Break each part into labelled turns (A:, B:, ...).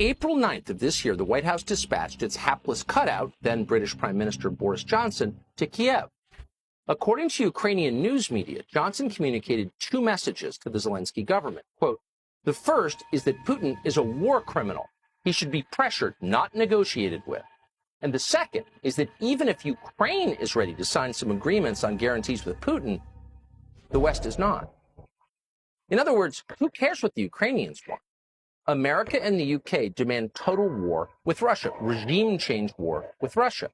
A: April 9th of this year, the White House dispatched its hapless cutout, then British Prime Minister Boris Johnson, to Kiev. According to Ukrainian news media, Johnson communicated two messages to the Zelensky government. Quote, the first is that Putin is a war criminal. He should be pressured, not negotiated with. And the second is that even if Ukraine is ready to sign some agreements on guarantees with Putin, the West is not. In other words, who cares what the Ukrainians want? America and the UK demand total war with Russia, regime change war with Russia.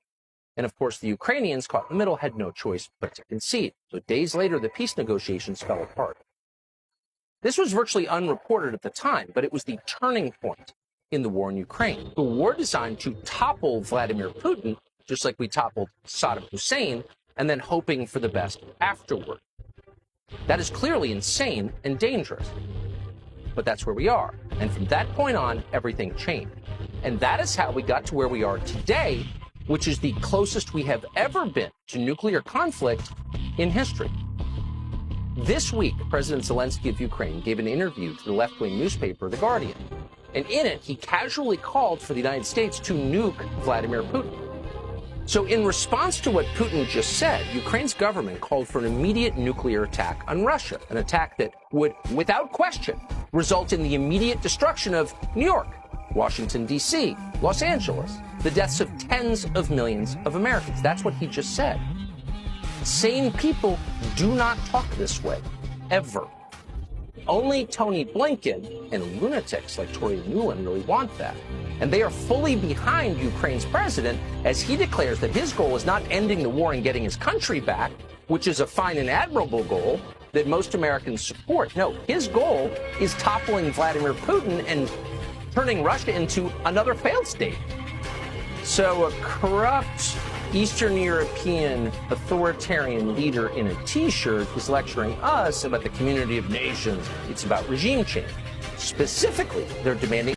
A: And of course, the Ukrainians, caught in the middle, had no choice but to concede. So days later, the peace negotiations fell apart. This was virtually unreported at the time, but it was the turning point in the war in Ukraine. The war designed to topple Vladimir Putin, just like we toppled Saddam Hussein, and then hoping for the best afterward. That is clearly insane and dangerous. But that's where we are. And from that point on, everything changed. And that is how we got to where we are today, which is the closest we have ever been to nuclear conflict in history. This week, President Zelensky of Ukraine gave an interview to the left-wing newspaper, The Guardian. And in it, he casually called for the United States to nuke Vladimir Putin. So in response to what Putin just said, Ukraine's government called for an immediate nuclear attack on Russia, an attack that would, without question, result in the immediate destruction of New York, Washington, D.C., Los Angeles, the deaths of tens of millions of Americans. That's what he just said. Sane people do not talk this way, ever. Only Tony Blinken and lunatics like Tory Newland really want that. And they are fully behind Ukraine's president as he declares that his goal is not ending the war and getting his country back, which is a fine and admirable goal that most Americans support. No, his goal is toppling Vladimir Putin and turning Russia into another failed state. So a corrupt Eastern European authoritarian leader in a T-shirt is lecturing us about the community of nations. It's about regime change. Specifically, they're demanding